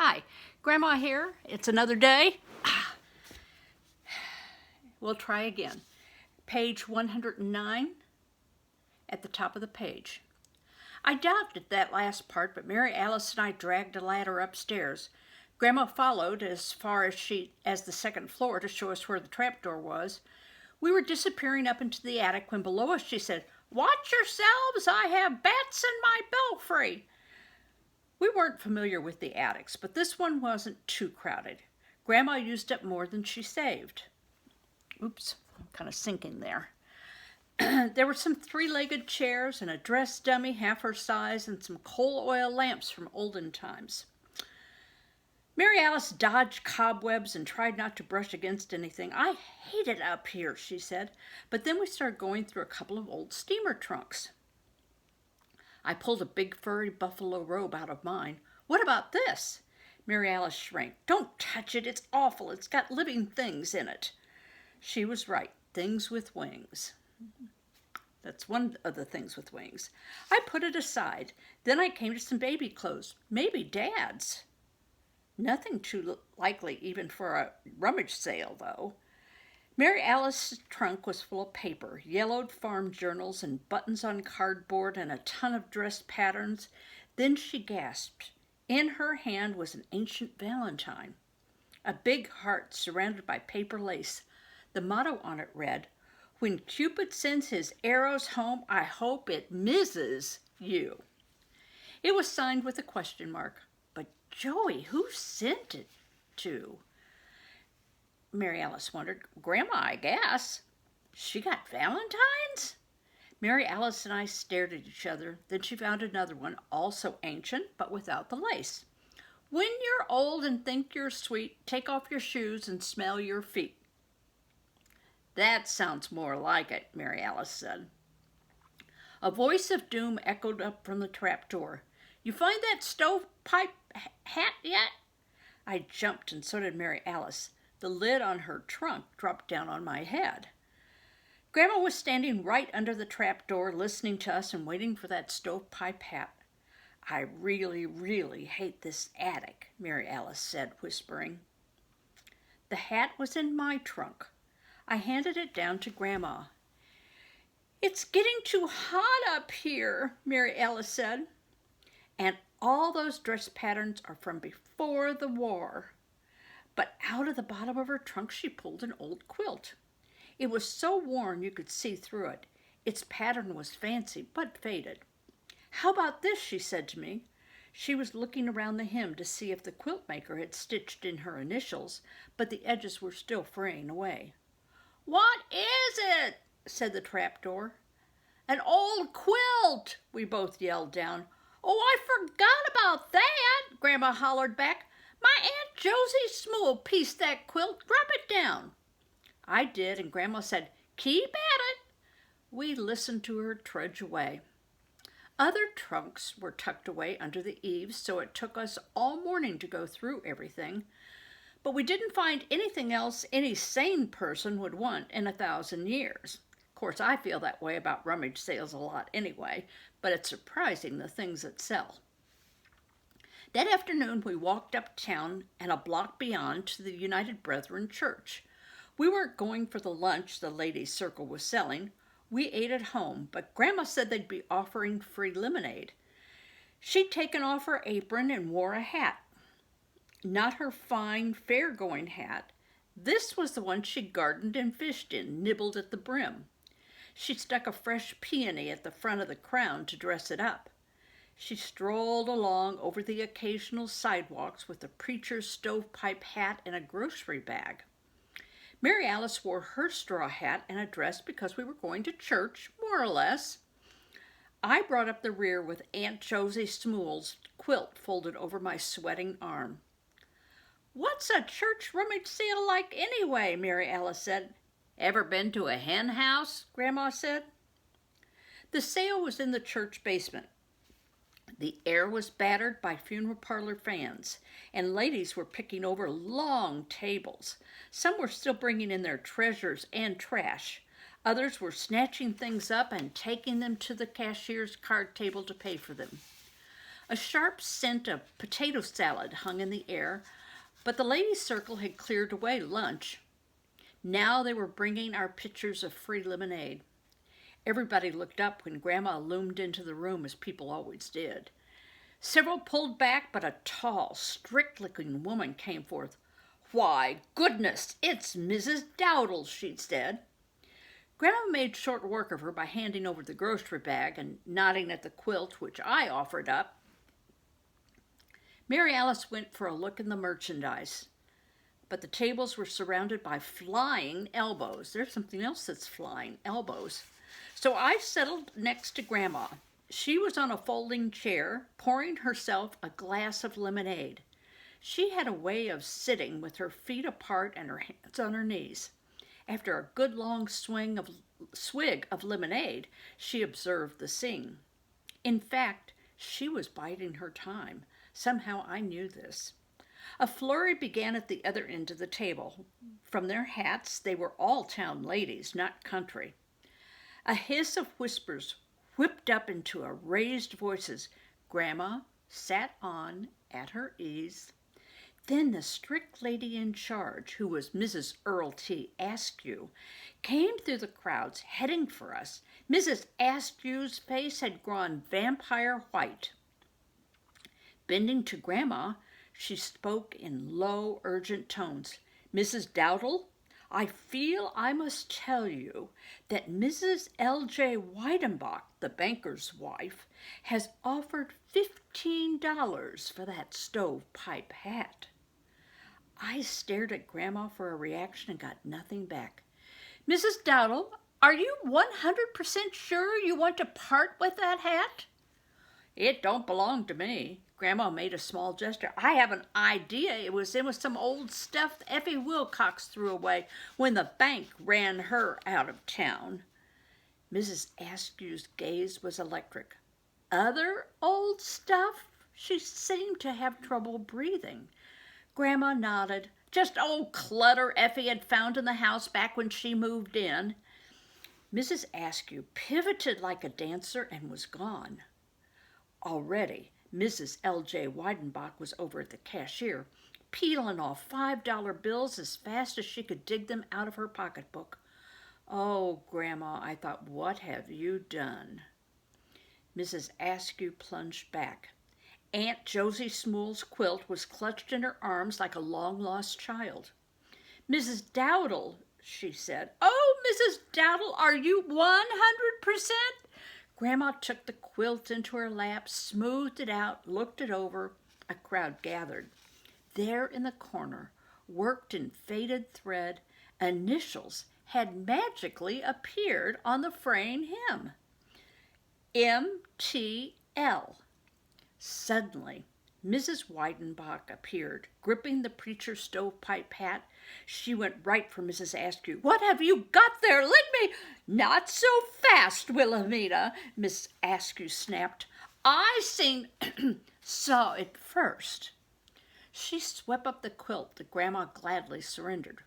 Hi, Grandma here. It's another day. We'll try again. Page 109 at the top of the page. I doubted that last part, but Mary Alice and I dragged a ladder upstairs. Grandma followed as far as the second floor to show us where the trapdoor was. We were disappearing up into the attic when below us she said, "Watch yourselves, I have bats in my belfry." We weren't familiar with the attics, but this one wasn't too crowded. Grandma used up more than she saved. Oops, I'm kind of sinking there. There were some three-legged chairs and a dress dummy half her size and some coal oil lamps from olden times. Mary Alice dodged cobwebs and tried not to brush against anything. "I hate it up here," she said, but then we started going through a couple of old steamer trunks. I pulled a big furry buffalo robe out of mine. "What about this?" Mary Alice shrank. "Don't touch it. It's awful. It's got living things in it." She was right. Things with wings. That's one of the things with wings. I put it aside. Then I came to some baby clothes. Maybe Dad's. Nothing too likely even for a rummage sale, though. Mary Alice's trunk was full of paper, yellowed farm journals and buttons on cardboard and a ton of dress patterns. Then she gasped. In her hand was an ancient valentine, a big heart surrounded by paper lace. The motto on it read, "When Cupid sends his arrows home, I hope it misses you." It was signed with a question mark. But Joey, who sent it to? Mary Alice wondered. Grandma, I guess. She got valentines? Mary Alice and I stared at each other. Then she found another one, also ancient, but without the lace. "When you're old and think you're sweet, take off your shoes and smell your feet." "That sounds more like it," Mary Alice said. A voice of doom echoed up from the trapdoor. "You find that stovepipe hat yet?" I jumped, and so did Mary Alice. The lid on her trunk dropped down on my head. Grandma was standing right under the trapdoor, listening to us and waiting for that stovepipe hat. "I really, really hate this attic," Mary Alice said, whispering. The hat was in my trunk. I handed it down to Grandma. "It's getting too hot up here," Mary Alice said. "And all those dress patterns are from before the war." But out of the bottom of her trunk she pulled an old quilt. It was so worn you could see through it. Its pattern was fancy, but faded. "How about this?" she said to me. She was looking around the hem to see if the quilt maker had stitched in her initials, but the edges were still fraying away. "What is it?" said the trapdoor. "An old quilt!" we both yelled down. "Oh, I forgot about that!" Grandma hollered back. "My Aunt Josie Smool pieced that quilt. Drop it down." I did, and Grandma said, "Keep at it." We listened to her trudge away. Other trunks were tucked away under the eaves, so it took us all morning to go through everything. But we didn't find anything else any sane person would want in 1,000 years. Of course, I feel that way about rummage sales a lot anyway, but it's surprising the things that sell. That afternoon, we walked uptown and a block beyond to the United Brethren Church. We weren't going for the lunch the ladies' circle was selling. We ate at home, but Grandma said they'd be offering free lemonade. She'd taken off her apron and wore a hat. Not her fine, fair-going hat. This was the one she gardened and fished in, nibbled at the brim. She stuck a fresh peony at the front of the crown to dress it up. She strolled along over the occasional sidewalks with a preacher's stovepipe hat and a grocery bag. Mary Alice wore her straw hat and a dress because we were going to church, more or less. I brought up the rear with Aunt Josie Smool's quilt folded over my sweating arm. "What's a church rummage sale like anyway?" Mary Alice said. "Ever been to a hen house?" Grandma said. The sale was in the church basement. The air was battered by funeral parlor fans, and ladies were picking over long tables. Some were still bringing in their treasures and trash. Others were snatching things up and taking them to the cashier's card table to pay for them. A sharp scent of potato salad hung in the air, but the ladies' circle had cleared away lunch. Now they were bringing our pitchers of free lemonade. Everybody looked up when Grandma loomed into the room, as people always did. Several pulled back, but a tall, strict-looking woman came forth. "Why, goodness, it's Mrs. Dowdle," she said. Grandma made short work of her by handing over the grocery bag and nodding at the quilt, which I offered up. Mary Alice went for a look in the merchandise, but the tables were surrounded by flying elbows. There's something else that's flying, elbows. So I settled next to Grandma. She was on a folding chair, pouring herself a glass of lemonade. She had a way of sitting with her feet apart and her hands on her knees. After a good long swig of lemonade, she observed the scene. In fact, she was biding her time. Somehow I knew this. A flurry began at the other end of the table. From their hats, they were all town ladies, not country. A hiss of whispers whipped up into a raised voices. Grandma sat on at her ease. Then the strict lady in charge, who was Mrs. Earl T. Askew, came through the crowds, heading for us. Mrs. Askew's face had grown vampire white. Bending to Grandma, she spoke in low, urgent tones. "Mrs. Dowdle, I feel I must tell you that Mrs. L.J. Weidenbach, the banker's wife, has offered $15 for that stovepipe hat." I stared at Grandma for a reaction and got nothing back. "Mrs. Dowdle, are you 100% sure you want to part with that hat?" "It don't belong to me." Grandma made a small gesture. "I have an idea it was in with some old stuff Effie Wilcox threw away when the bank ran her out of town." Mrs. Askew's gaze was electric. "Other old stuff?" She seemed to have trouble breathing. Grandma nodded. "Just old clutter Effie had found in the house back when she moved in." Mrs. Askew pivoted like a dancer and was gone. Already, Mrs. L.J. Weidenbach was over at the cashier, peeling off $5 bills as fast as she could dig them out of her pocketbook. "Oh, Grandma," I thought, "what have you done?" Mrs. Askew plunged back. Aunt Josie Smool's quilt was clutched in her arms like a long-lost child. "Mrs. Dowdle," she said. "Oh, Mrs. Dowdle, are you 100%? Grandma took the quilt into her lap, smoothed it out, looked it over. A crowd gathered. There in the corner, worked in faded thread, initials had magically appeared on the fraying hem. M.T.L. Suddenly, Mrs. Weidenbach appeared, gripping the preacher's stovepipe hat. She went right for Mrs. Askew. "What have you got there? Let me—" "Not so fast, Wilhelmina," Miss Askew snapped. "I saw it first." She swept up the quilt that Grandma gladly surrendered.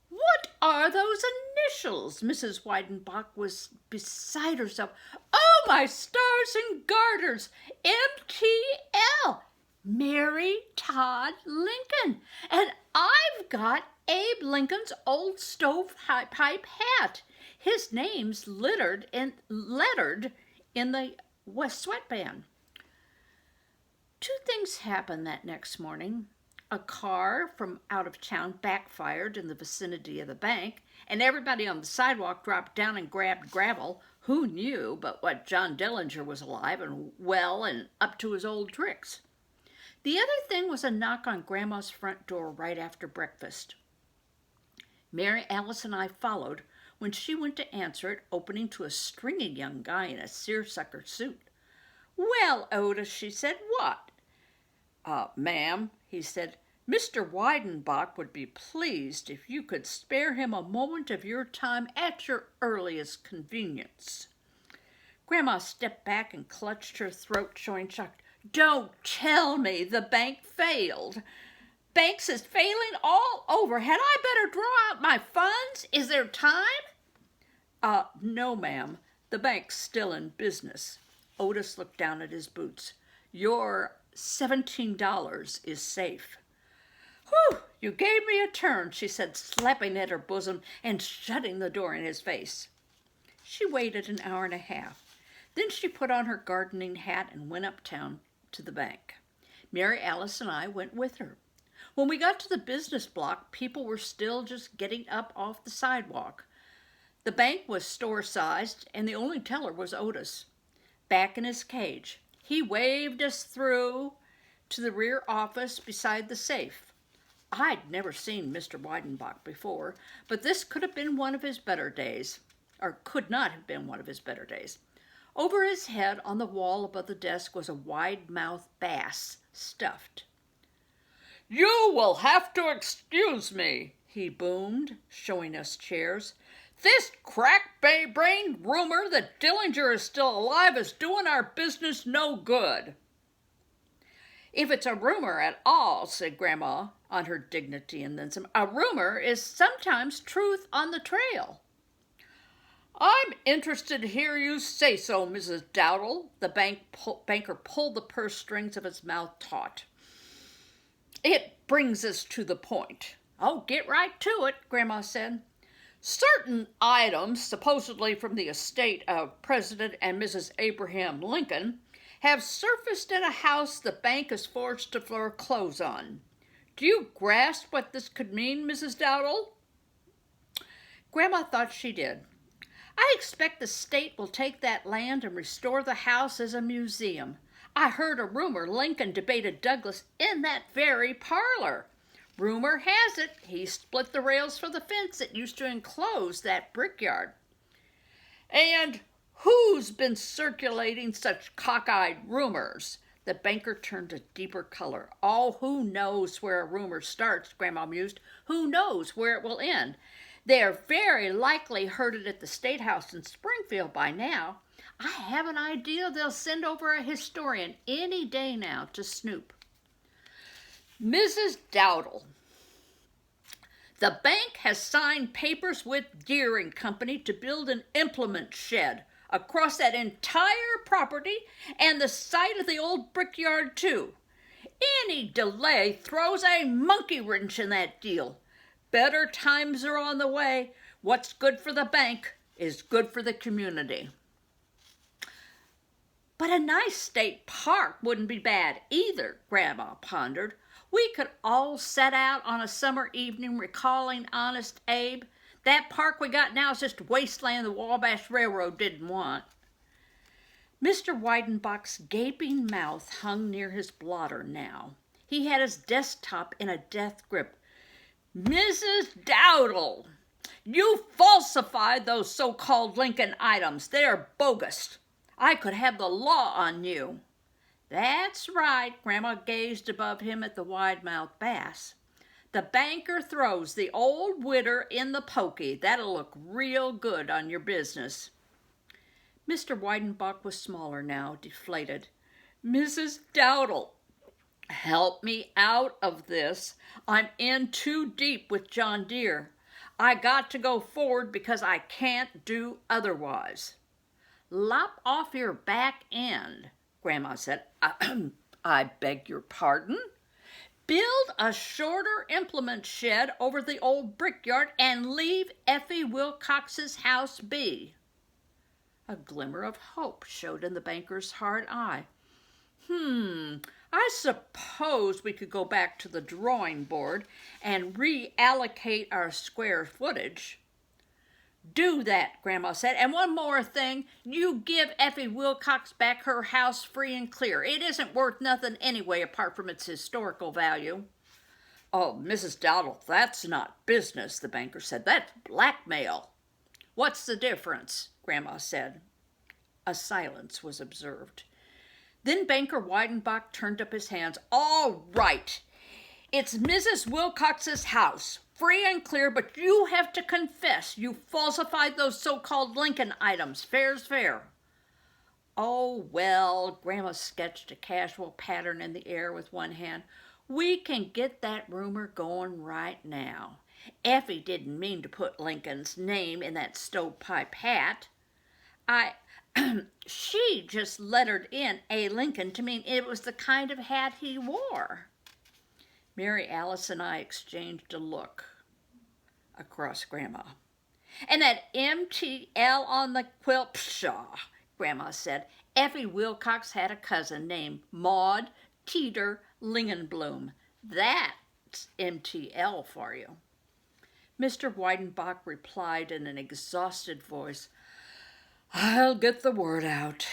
"What are those initials?" Mrs. Weidenbach was beside herself. "Oh, my stars and garters! M.T.L. Mary Todd Lincoln. And I've got Abe Lincoln's old stovepipe hat. His name's lettered in the sweatband." Two things happened that next morning. A car from out of town backfired in the vicinity of the bank, and everybody on the sidewalk dropped down and grabbed gravel. Who knew but what John Dellinger was alive and well and up to his old tricks? The other thing was a knock on Grandma's front door right after breakfast. Mary Alice and I followed when she went to answer it, opening to a stringy young guy in a seersucker suit. "Well, Otis," she said, "what?" "Ma'am," he said, "Mr. Weidenbach would be pleased if you could spare him a moment of your time at your earliest convenience." Grandma stepped back and clutched her throat, showing shock. "Don't tell me the bank failed. Banks is failing all over. Had I better draw out my funds? Is there time?" No, ma'am. The bank's still in business." Otis looked down at his boots. Your $17 is safe." "Whew, you gave me a turn," she said, slapping at her bosom and shutting the door in his face. She waited an hour and a half. Then she put on her gardening hat and went uptown to the bank. Mary Alice and I went with her. When we got to the business block, people were still just getting up off the sidewalk. The bank was store-sized, and the only teller was Otis, back in his cage. He waved us through to the rear office beside the safe. I'd never seen Mr. Weidenbach before, but this could have been one of his better days, or could not have been one of his better days. Over his head on the wall above the desk was a wide-mouthed bass, stuffed. "You will have to excuse me," he boomed, showing us chairs. "This crack-brained rumor that Dillinger is still alive is doing our business no good." "If it's a rumor at all," said Grandma, on her dignity and then some, "a rumor is sometimes truth on the trail." "I'm interested to hear you say so, Mrs. Dowdle." The banker pulled the purse strings of his mouth taut. "It brings us to the point." "Oh, get right to it," Grandma said. "Certain items, supposedly from the estate of President and Mrs. Abraham Lincoln, have surfaced in a house the bank is forced to foreclose on. Do you grasp what this could mean, Mrs. Dowdle?" Grandma thought she did. "I expect the state will take that land and restore the house as a museum. I heard a rumor Lincoln debated Douglas in that very parlor. Rumor has it he split the rails for the fence that used to enclose that brickyard." "And who's been circulating such cockeyed rumors?" The banker turned a deeper color. "Oh, who knows where a rumor starts," Grandma mused. "Who knows where it will end? They're very likely heard it at the State House in Springfield by now. I have an idea they'll send over a historian any day now to snoop." "Mrs. Dowdle, the bank has signed papers with Deere & Company to build an implement shed across that entire property and the site of the old brickyard, too. Any delay throws a monkey wrench in that deal. Better times are on the way. What's good for the bank is good for the community." "But a nice state park wouldn't be bad either," Grandma pondered. "We could all set out on a summer evening recalling Honest Abe. That park we got now is just wasteland the Wabash Railroad didn't want." Mr. Weidenbach's gaping mouth hung near his blotter now. He had his desktop in a death grip. "Mrs. Dowdle, you falsified those so-called Lincoln items. They are bogus. I could have the law on you." "That's right." Grandma gazed above him at the wide-mouthed bass. "The banker throws the old widder in the pokey. That'll look real good on your business." Mr. Weidenbach was smaller now, deflated. "Mrs. Dowdle, help me out of this. I'm in too deep with John Deere. I got to go forward because I can't do otherwise." "Lop off your back end," Grandma said. I beg your pardon?" "Build a shorter implement shed over the old brickyard and leave Effie Wilcox's house be." A glimmer of hope showed in the banker's hard eye. I suppose we could go back to the drawing board and reallocate our square footage." "Do that," Grandma said. "And one more thing. You give Effie Wilcox back her house free and clear. It isn't worth nothing anyway apart from its historical value." "Oh, Mrs. Dowdle, that's not business," the banker said. "That's blackmail." "What's the difference?" Grandma said. A silence was observed. Then Banker Weidenbach turned up his hands. "All right. It's Mrs. Wilcox's house, free and clear, but you have to confess you falsified those so-called Lincoln items. Fair's fair." "Oh, well," Grandma sketched a casual pattern in the air with one hand. "We can get that rumor going right now. Effie didn't mean to put Lincoln's name in that stovepipe hat. She just lettered in A. Lincoln to mean it was the kind of hat he wore. Mary Alice and I exchanged a look across Grandma. And that MTL on the quilt, pshaw, Grandma said. Effie Wilcox had a cousin named Maud Teeter Lingenbloom. That's MTL for you. Mr. Weidenbach replied in an exhausted voice, I'll get the word out.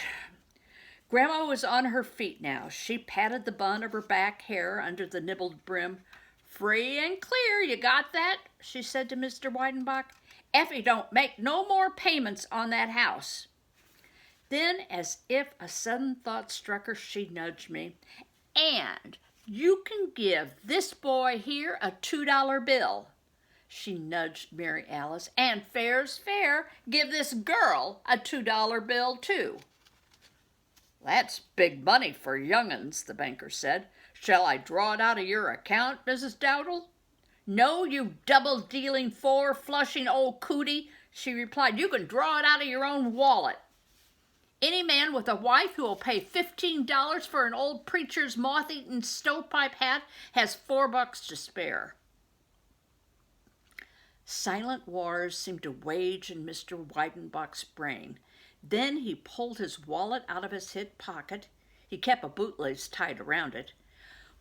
Grandma was on her feet now. She patted the bun of her back hair under the nibbled brim. Free and clear, you got that? She said to Mr. Weidenbach. Effie don't make no more payments on that house. Then, as if a sudden thought struck her, she nudged me. And you can give this boy here a $2 bill. She nudged Mary Alice. And fair's fair, give this girl a $2 bill, too. That's big money for young'uns, the banker said. Shall I draw it out of your account, Mrs. Dowdle? No, you double-dealing, four-flushing old cootie, she replied. You can draw it out of your own wallet. Any man with a wife who will pay $15 for an old preacher's moth-eaten stovepipe hat has $4 to spare. Silent wars seemed to wage in Mr. Weidenbach's brain. Then he pulled his wallet out of his hip pocket. He kept a bootlace tied around it.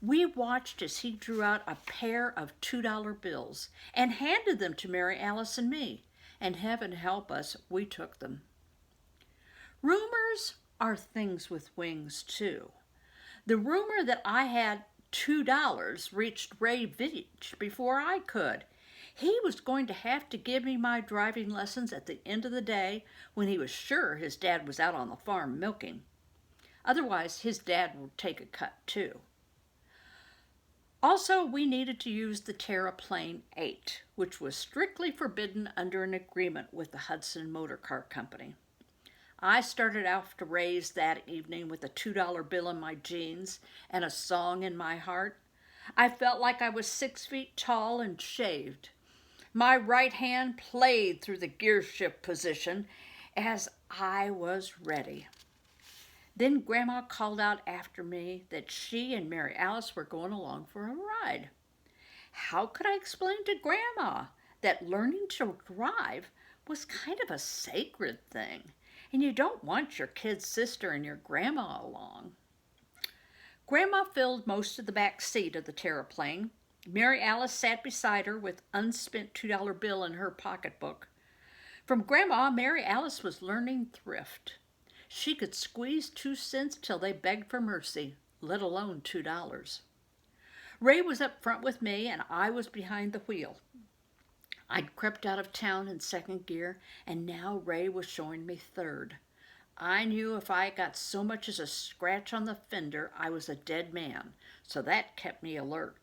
We watched as he drew out a pair of $2 bills and handed them to Mary Alice and me. And heaven help us, we took them. Rumors are things with wings, too. The rumor that I had $2 reached Ray Vitch before I could. He was going to have to give me my driving lessons at the end of the day when he was sure his dad was out on the farm milking. Otherwise, his dad would take a cut, too. Also, we needed to use the Terraplane 8, which was strictly forbidden under an agreement with the Hudson Motor Car Company. I started out to raise that evening with a $2 bill in my jeans and a song in my heart. I felt like I was 6 feet tall and shaved. My right hand played through the gear shift position as I was ready. Then Grandma called out after me that she and Mary Alice were going along for a ride. How could I explain to Grandma that learning to drive was kind of a sacred thing, and you don't want your kid sister and your grandma along? Grandma filled most of the back seat of the Terraplane. Mary Alice sat beside her with unspent $2 bill in her pocketbook. From Grandma, Mary Alice was learning thrift. She could squeeze 2 cents till they begged for mercy, let alone $2. Ray was up front with me, and I was behind the wheel. I'd crept out of town in second gear, and now Ray was showing me third. I knew if I got so much as a scratch on the fender, I was a dead man, so that kept me alert.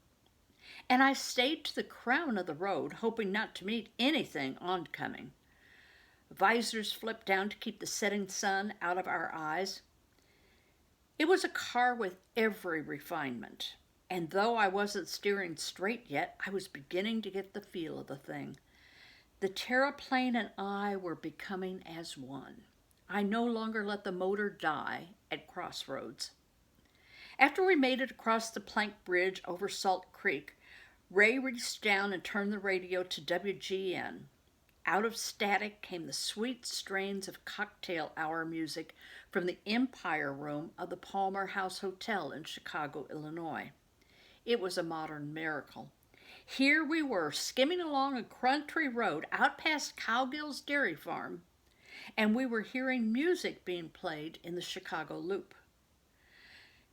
And I stayed to the crown of the road, hoping not to meet anything oncoming. Visors flipped down to keep the setting sun out of our eyes. It was a car with every refinement, and though I wasn't steering straight yet, I was beginning to get the feel of the thing. The Terraplane and I were becoming as one. I no longer let the motor die at crossroads. After we made it across the plank bridge over Salt Creek, Ray reached down and turned the radio to WGN. Out of static came the sweet strains of cocktail hour music from the Empire Room of the Palmer House Hotel in Chicago, Illinois. It was a modern miracle. Here we were, skimming along a country road out past Cowgill's Dairy Farm, and we were hearing music being played in the Chicago Loop.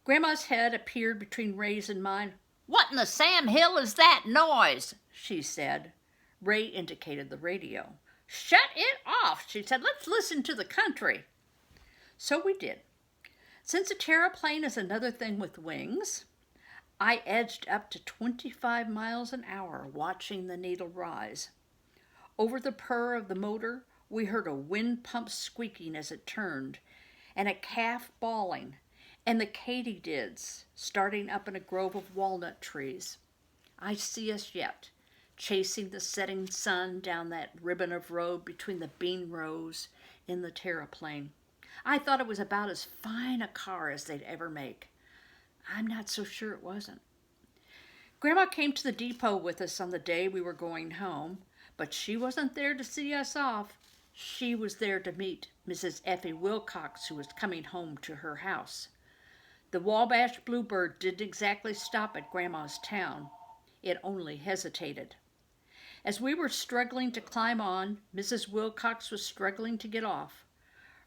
Grandma's head appeared between Ray's and mine. "What in the Sam Hill is that noise?" she said. Ray indicated the radio. "Shut it off," she said. "Let's listen to the country." So we did. Since a Terraplane is another thing with wings, I edged up to 25 miles an hour, watching the needle rise. Over the purr of the motor, we heard a wind pump squeaking as it turned, and a calf bawling, and the katydids starting up in a grove of walnut trees. I see us yet, chasing the setting sun down that ribbon of road between the bean rows in the Terraplane. I thought it was about as fine a car as they'd ever make. I'm not so sure it wasn't. Grandma came to the depot with us on the day we were going home, but she wasn't there to see us off. She was there to meet Mrs. Effie Wilcox, who was coming home to her house. The Wabash Bluebird didn't exactly stop at Grandma's town. It only hesitated. As we were struggling to climb on, Mrs. Wilcox was struggling to get off.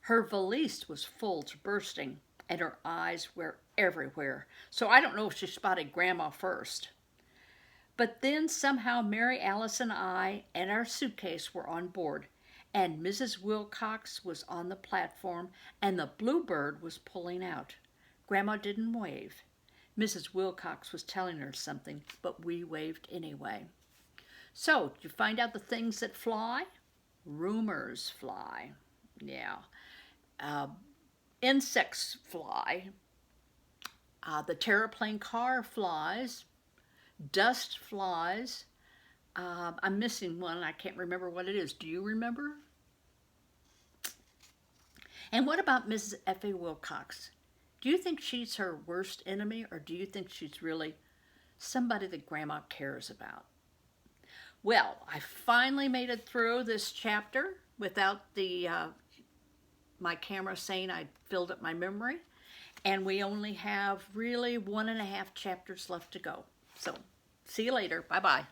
Her valise was full to bursting, and her eyes were everywhere, so I don't know if she spotted Grandma first. But then somehow Mary Alice and I and our suitcase were on board, and Mrs. Wilcox was on the platform, and the Bluebird was pulling out. Grandma didn't wave. Mrs. Wilcox was telling her something, but we waved anyway. So, did you find out the things that fly? Rumors fly. Yeah. Insects fly. The Terraplane car flies. Dust flies. I'm missing one. I can't remember what it is. Do you remember? And what about Mrs. Effie Wilcox? Do you think she's her worst enemy, or do you think she's really somebody that Grandma cares about? Well, I finally made it through this chapter without my camera saying I filled up my memory. And we only have really 1.5 chapters left to go. So, see you later. Bye-bye.